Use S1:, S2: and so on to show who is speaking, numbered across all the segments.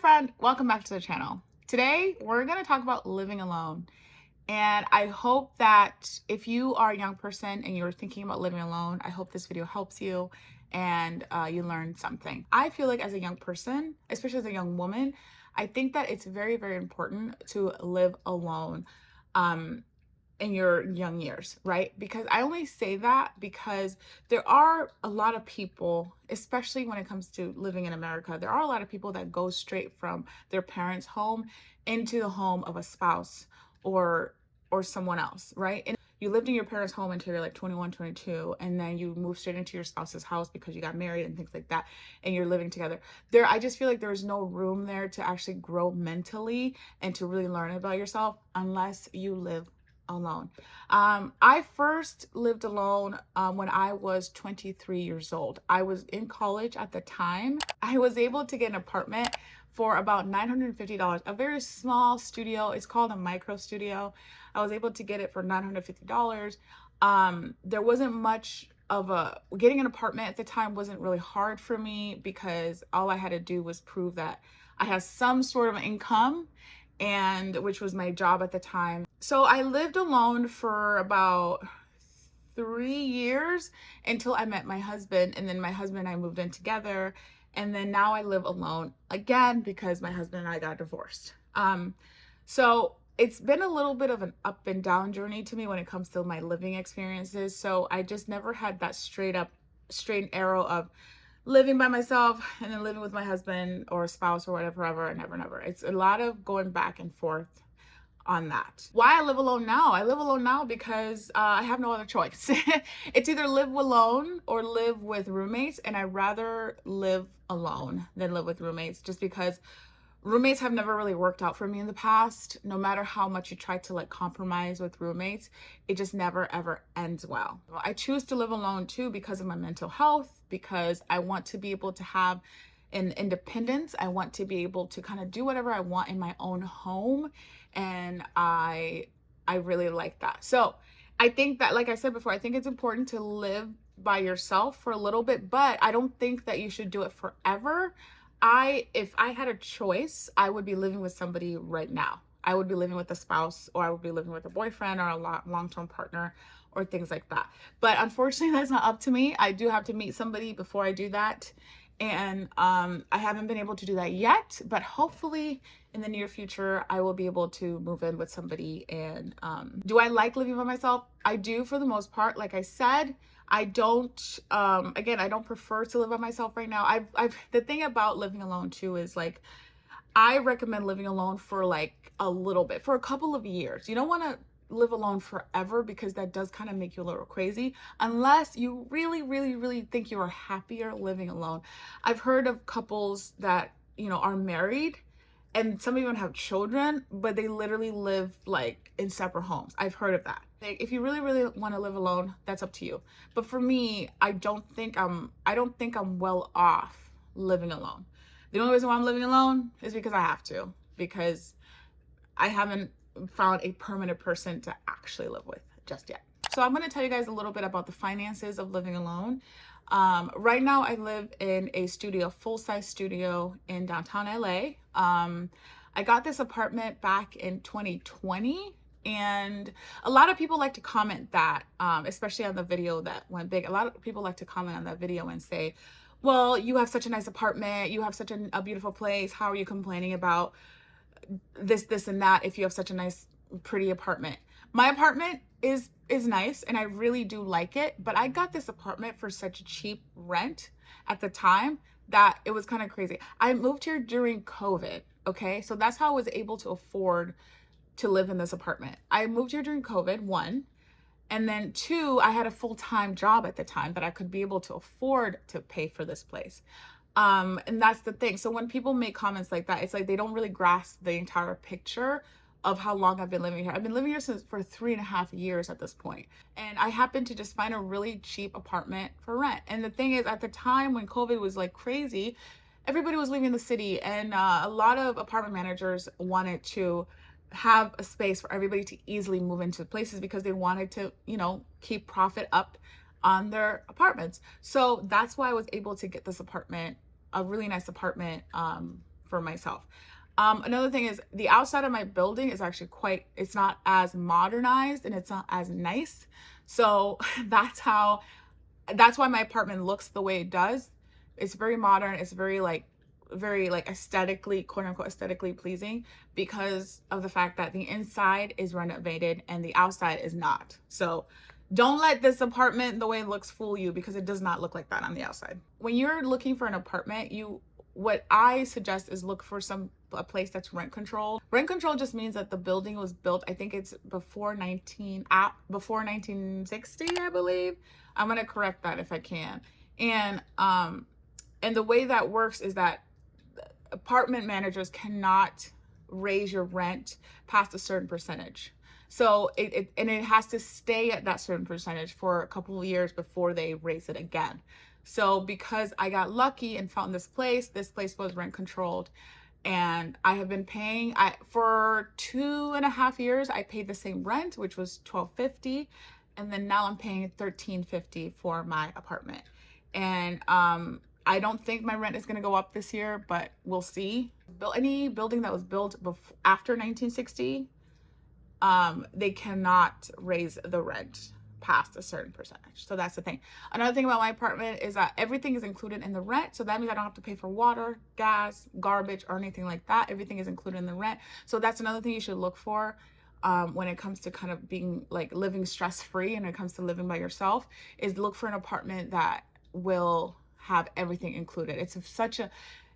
S1: friend, welcome back to the channel. Today we're going to talk about living alone. And I hope that if you are a young person and you're thinking about living alone, I hope this video helps you and you learn something. I feel like as a young person, especially as a young woman, I think that it's very, very important to live alone. Um, in your young years, right? Because I only say that because there are a lot of people, especially when it comes to living in America, there are a lot of people that go straight from their parents' home into the home of a spouse or someone else, right? And you lived in your parents' home until you're like 21, 22, and then you move straight into your spouse's house because you got married and things like that, and you're living together. I just feel like there's no room there to actually grow mentally and to really learn about yourself unless you live alone. I first lived alone when I was 23 years old. I was in college at the time. I was able to get an apartment for about $950, a very small studio. It's called a micro studio. I was able to get it for $950. There wasn't much of getting an apartment at the time wasn't really hard for me because all I had to do was prove that I had some sort of income, and which was my job at the time. So I lived alone for about 3 years until I met my husband, and then my husband and I moved in together, and then now I live alone again because my husband and I got divorced. So it's been a little bit of an up and down journey to me when it comes to my living experiences. So I just never had that straight and arrow of living by myself and then living with my husband or spouse or whatever, ever, never. It's a lot of going back and forth on that. Why I live alone now? I live alone now because I have no other choice. It's either live alone or live with roommates, and I'd rather live alone than live with roommates just because roommates have never really worked out for me in the past. No matter how much you try to like compromise with roommates, it just never ever ends well. I choose to live alone too because of my mental health, because I want to be able to have an independence. I want to be able to kind of do whatever I want in my own home, and I really like that. So I think that, like I said before, I think it's important to live by yourself for a little bit, but I don't think that you should do it forever. If I had a choice, I would be living with somebody right now. I would be living with a spouse, or I would be living with a boyfriend or a long-term partner or things like that. But unfortunately, that's not up to me. I do have to meet somebody before I do that. And I haven't been able to do that yet, but hopefully in the near future, I will be able to move in with somebody. And do I like living by myself? I do for the most part. Like I said, I don't, again, I don't prefer to live by myself right now. The thing about living alone too is like, I recommend living alone for like a little bit, for a couple of years. You don't want to live alone forever because that does kind of make you a little crazy unless you really, really, really think you are happier living alone. I've heard of couples that, are married and some even have children, but they literally live like in separate homes. I've heard of that. Like, if you really, really want to live alone, that's up to you. But for me, I don't think I'm well off living alone. The only reason why I'm living alone is because I have to, because I haven't found a permanent person to actually live with just yet. So I'm going to tell you guys a little bit about the finances of living alone. Right now I live in a studio, full-size studio in downtown LA. I got this apartment back in 2020. And a lot of people like to comment that, especially on the video that went big. A lot of people like to comment on that video and say, well, you have such a nice apartment, you have such a beautiful place, how are you complaining about this and that if you have such a nice pretty apartment? My apartment is nice and I really do like it, but I got this apartment for such a cheap rent at the time that it was kind of crazy. I moved here during COVID, okay? So that's how I was able to afford to live in this apartment. I moved here during COVID, one, and then two, I had a full-time job at the time that I could be able to afford to pay for this place. And that's the thing. So when people make comments like that, it's like they don't really grasp the entire picture of how long I've been living here. I've been living here for 3.5 years at this point. And I happened to just find a really cheap apartment for rent. And the thing is, at the time when COVID was like crazy, everybody was leaving the city, and a lot of apartment managers wanted to have a space for everybody to easily move into places because they wanted to, keep profit up on their apartments. So that's why I was able to get this apartment, a really nice apartment, for myself. Another thing is the outside of my building is actually it's not as modernized and it's not as nice. So that's why my apartment looks the way it does. It's very modern. It's very like aesthetically, quote unquote, aesthetically pleasing because of the fact that the inside is renovated and the outside is not. So don't let this apartment, the way it looks, fool you, because it does not look like that on the outside. When you're looking for an apartment, what I suggest is look for a place that's rent controlled. Rent control just means that the building was built, I think it's before 1960, I believe. I'm gonna correct that if I can. And the way that works is that apartment managers cannot raise your rent past a certain percentage. So it has to stay at that certain percentage for a couple of years before they raise it again. So because I got lucky and found this place was rent controlled, and I have been paying for 2.5 years. I paid the same rent, which was $12.50, and then now I'm paying $13.50 for my apartment. And I don't think my rent is going to go up this year, but we'll see. Any building that was built after 1960, they cannot raise the rent past a certain percentage. So that's the thing. Another thing about my apartment is that everything is included in the rent. So that means I don't have to pay for water, gas, garbage, or anything like that. Everything is included in the rent. So that's another thing you should look for when it comes to kind of being like living stress-free and when it comes to living by yourself, is look for an apartment that will have everything included.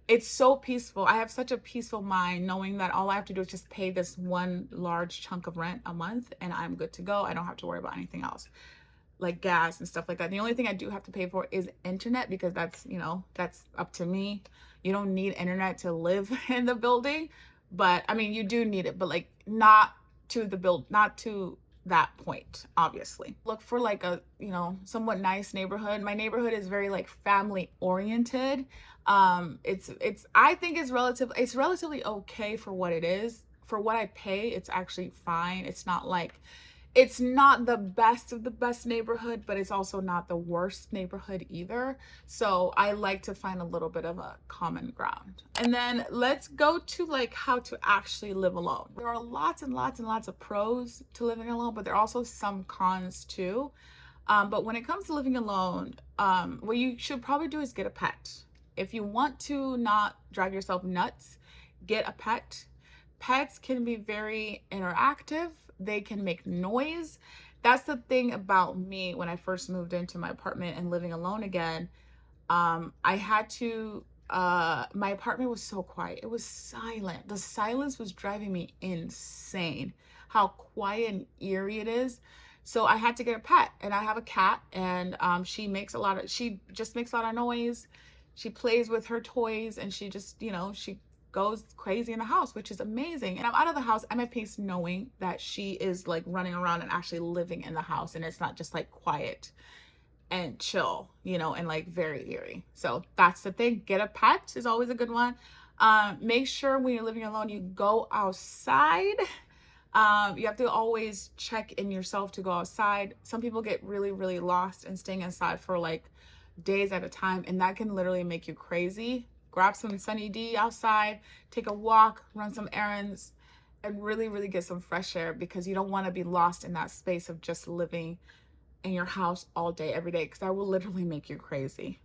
S1: It's so peaceful. I have such a peaceful mind knowing that all I have to do is just pay this one large chunk of rent a month and I'm good to go. I don't have to worry about anything else like gas and stuff like that. The only thing I do have to pay for is internet, because that's up to me. You don't need internet to live in the building, but I mean, you do need it, but like not to that point, obviously. Look for like a, somewhat nice neighborhood. My neighborhood is very like family oriented. I think it's relatively okay for what it is. For what I pay, it's actually fine. It's not the best of the best neighborhood, but it's also not the worst neighborhood either. So I like to find a little bit of a common ground. And then let's go to like how to actually live alone. There are lots and lots and lots of pros to living alone, but there are also some cons too. But when it comes to living alone, what you should probably do is get a pet. If you want to not drive yourself nuts, get a pet. Pets can be very interactive. They can make noise. That's the thing about me when I first moved into my apartment and living alone again. I had to, my apartment was so quiet. It was silent. The silence was driving me insane. How quiet and eerie it is. So I had to get a pet, and I have a cat, and she just makes a lot of noise. She plays with her toys, and she just, she goes crazy in the house, which is amazing. And I'm out of the house. I'm at peace knowing that she is like running around and actually living in the house, and it's not just like quiet and chill, and like very eerie. So that's the thing. Get a pet is always a good one. Make sure when you're living alone, you go outside. You have to always check in yourself to go outside. Some people get really, really lost in staying inside for like days at a time, and that can literally make you crazy. Grab some Sunny D outside, take a walk, run some errands, and really, really get some fresh air, because you don't want to be lost in that space of just living in your house all day, every day, because that will literally make you crazy.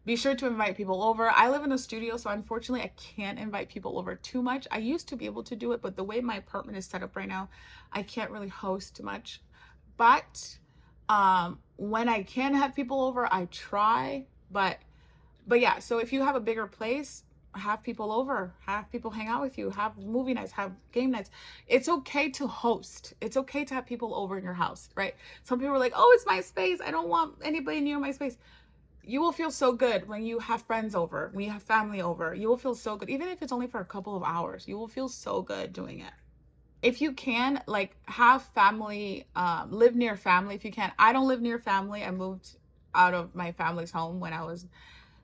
S1: Be sure to invite people over. I live in a studio, so unfortunately I can't invite people over too much. I used to be able to do it, but the way my apartment is set up right now, I can't really host much. But when I can have people over, I try. But yeah, so if you have a bigger place, have people over, have people hang out with you, have movie nights, have game nights. It's okay to host. It's okay to have people over in your house, right? Some people are like, oh, it's my space. I don't want anybody near my space. You will feel so good when you have friends over, when you have family over. You will feel so good. Even if it's only for a couple of hours, you will feel so good doing it. If you can, like, have family, live near family if you can. I don't live near family. I moved out of my family's home when I was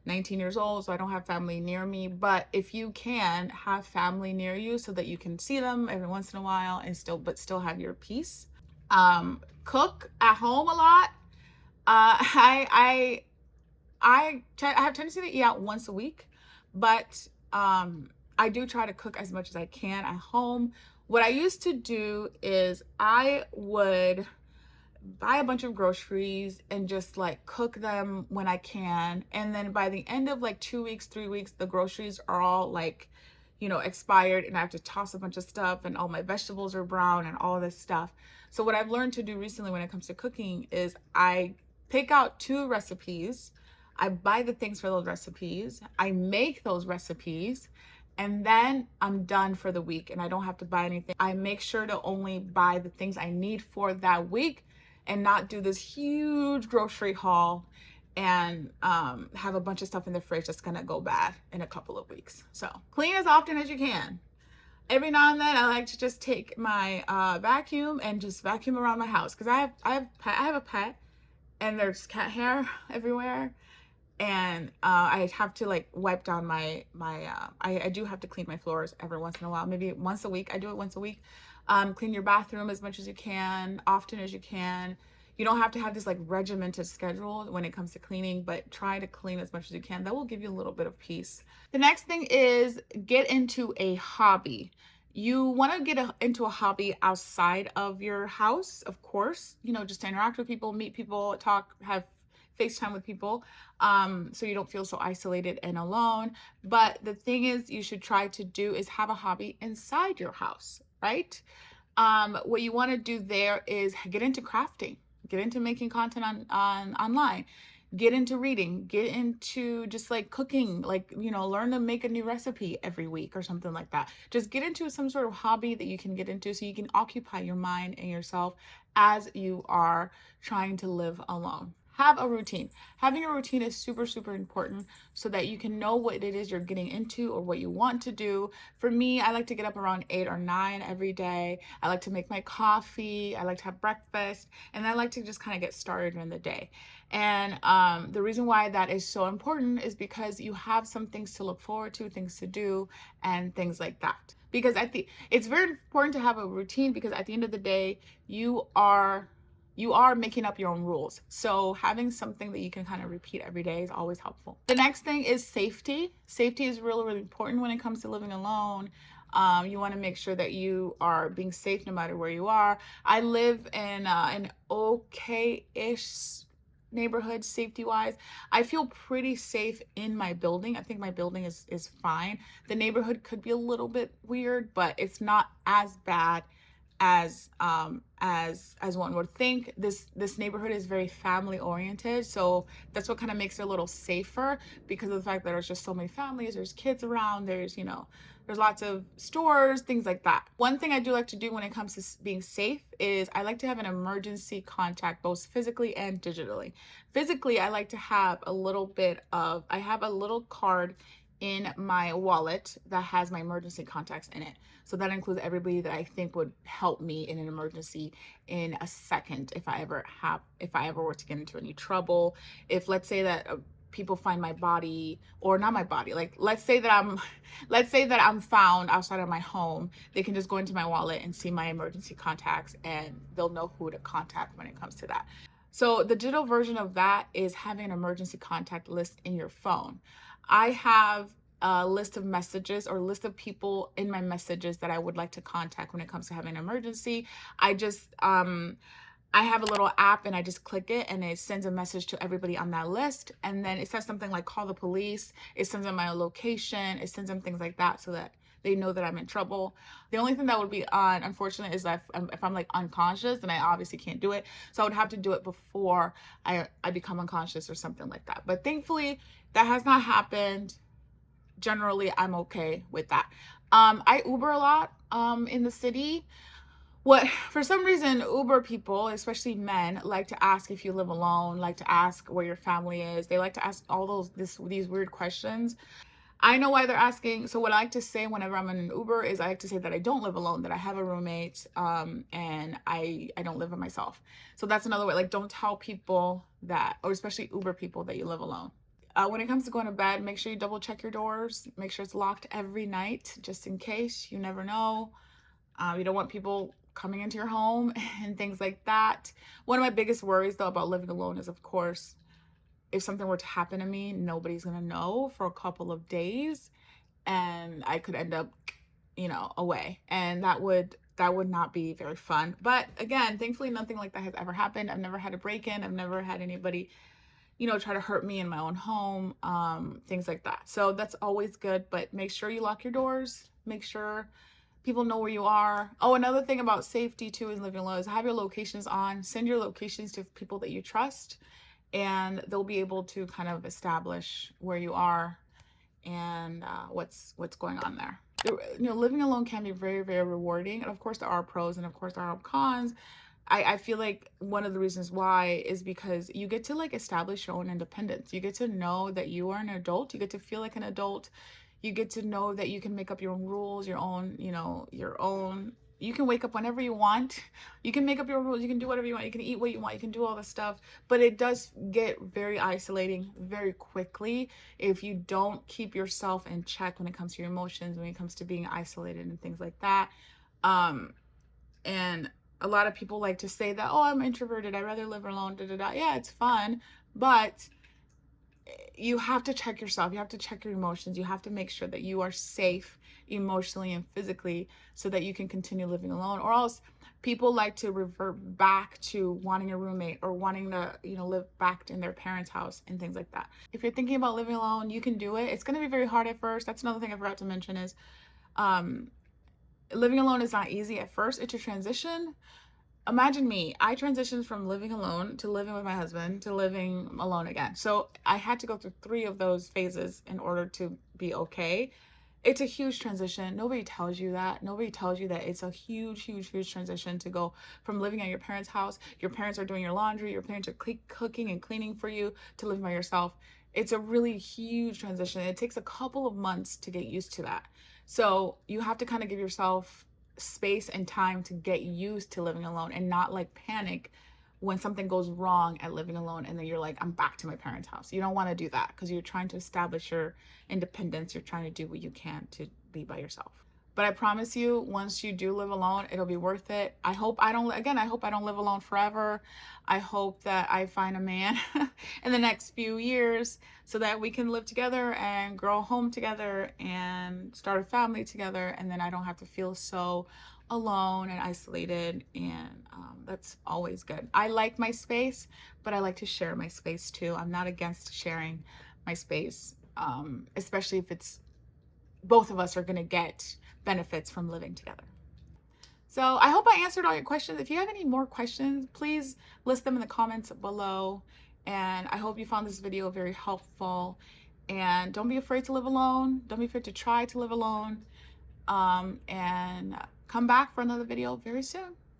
S1: 19 years old, so I don't have family near me. But if you can, have family near you so that you can see them every once in a while and still have your peace. Cook at home a lot. I have a tendency to eat out once a week, but I do try to cook as much as I can at home. What I used to do is I would buy a bunch of groceries and just like cook them when I can. And then by the end of like 2 weeks, 3 weeks, the groceries are all like, expired, and I have to toss a bunch of stuff, and all my vegetables are brown and all this stuff. So what I've learned to do recently when it comes to cooking is I pick out 2 recipes. I buy the things for those recipes. I make those recipes, and then I'm done for the week and I don't have to buy anything. I make sure to only buy the things I need for that week and not do this huge grocery haul and have a bunch of stuff in the fridge that's gonna go bad in a couple of weeks. So clean as often as you can. Every now and then I like to just take my vacuum and just vacuum around my house, because I have a pet, and there's cat hair everywhere, and I have to like wipe down I do have to clean my floors every once in a while, maybe once a week. I do it once a week. Clean your bathroom as much as you can, often as you can. You don't have to have this like regimented schedule when it comes to cleaning, but try to clean as much as you can. That will give you a little bit of peace. The next thing is get into a hobby. You want to get into a hobby outside of your house, of course, just to interact with people, meet people, talk, have FaceTime with people, so you don't feel so isolated and alone. But the thing is, you should try to do is have a hobby inside your house, right? What you want to do there is get into crafting, get into making content on online, get into reading, get into just like cooking, like, learn to make a new recipe every week or something like that. Just get into some sort of hobby that you can get into so you can occupy your mind and yourself as you are trying to live alone. Have a routine. Having a routine is super, super important so that you can know what it is you're getting into or what you want to do. For me, I like to get up around 8 or 9 every day. I like to make my coffee. I like to have breakfast. And I like to just kind of get started in the day. And the reason why that is so important is because you have some things to look forward to, things to do, and things like that. Because it's very important to have a routine, because at the end of the day, you are making up your own rules. So having something that you can kind of repeat every day is always helpful. The next thing is safety. Safety is really, really important when it comes to living alone. You want to make sure that you are being safe no matter where you are. I live in an okay-ish neighborhood safety wise. I feel pretty safe in my building. I think my building is fine. The neighborhood could be a little bit weird, but it's not as bad as one would think. This neighborhood is very family oriented, so that's what kind of makes it a little safer, because of the fact that there's just so many families, there's kids around, there's lots of stores, things like that. One thing I do like to do when it comes to being safe is I like to have an emergency contact, both physically and digitally. Physically, I like to have I have a little card in my wallet that has my emergency contacts in it. So that includes everybody that I think would help me in an emergency in a second if I ever were to get into any trouble. If, let's say that people find my body, or not my body, like let's say that I'm found outside of my home, they can just go into my wallet and see my emergency contacts, and they'll know who to contact when it comes to that. So the digital version of that is having an emergency contact list in your phone. I have a list of messages, or list of people in my messages that I would like to contact when it comes to having an emergency. I have a little app, and I just click it and it sends a message to everybody on that list. And then it says something like call the police. It sends them my location. It sends them things like that so that they know that I'm in trouble. The only thing that would be unfortunate is that if I'm like unconscious, then I obviously can't do it. So I would have to do it before I become unconscious or something like that. But thankfully that has not happened. Generally, I'm okay with that. I Uber a lot in the city. For some reason, Uber people, especially men, like to ask if you live alone, like to ask where your family is. They like to ask all these weird questions. I know why they're asking. So what I like to say whenever I'm in an Uber is I like to say that I don't live alone, that I have a roommate, and I don't live by myself. So that's another way. Like, don't tell people that, or especially Uber people, that you live alone. When it comes to going to bed, make sure you double check your doors. Make sure it's locked every night, just in case. You never know. You don't want people coming into your home and things like that. One of my biggest worries, though, about living alone is, of course, if something were to happen to me, nobody's gonna know for a couple of days, and I could end up, away. And that would not be very fun. But again, thankfully nothing like that has ever happened. I've never had a break-in. I've never had anybody, try to hurt me in my own home, things like that. So that's always good, but make sure you lock your doors. Make sure people know where you are. Oh, another thing about safety too in living alone is have your locations on. Send your locations to people that you trust, and they'll be able to kind of establish where you are and what's going on there. Living alone can be very, very rewarding, and of course there are pros and of course there are cons. I feel like one of the reasons why is because you get to like establish your own independence. You get to know that you are an adult. You get to feel like an adult. You get to know that you can make up your own rules, your own, you can wake up whenever you want. You can make up your rules. You can do whatever you want. You can eat what you want. You can do all this stuff. But it does get very isolating very quickly if you don't keep yourself in check when it comes to your emotions, when it comes to being isolated and things like that. And a lot of people like to say that, oh, I'm introverted, I'd rather live alone, da da da. Yeah, it's fun, but you have to check yourself. You have to check your emotions. You have to make sure that you are safe emotionally and physically so that you can continue living alone. Or else people like to revert back to wanting a roommate or wanting to, live back in their parents' house and things like that. If you're thinking about living alone, you can do it. It's going to be very hard at first. That's another thing I forgot to mention is living alone is not easy at first. It's a transition. Imagine me. I transitioned from living alone to living with my husband to living alone again. So I had to go through 3 of those phases in order to be okay. It's a huge transition. Nobody tells you that. Nobody tells you that it's a huge, huge, huge transition to go from living at your parents' house. Your parents are doing your laundry. Your parents are cooking and cleaning for you to living by yourself. It's a really huge transition. It takes a couple of months to get used to that. So you have to kind of give yourself space and time to get used to living alone and not like panic when something goes wrong at living alone and then you're like, I'm back to my parents' house. You don't want to do that because you're trying to establish your independence. You're trying to do what you can to be by yourself. But I promise you, once you do live alone, it'll be worth it. I hope I don't live alone forever. I hope that I find a man in the next few years so that we can live together and grow a home together and start a family together. And then I don't have to feel so alone and isolated. And that's always good. I like my space, but I like to share my space too. I'm not against sharing my space, especially if it's both of us are going to get benefits from living together. So I hope I answered all your questions. If you have any more questions, please list them in the comments below. And I hope you found this video very helpful. And don't be afraid to live alone. Don't be afraid to try to live alone. And come back for another video very soon.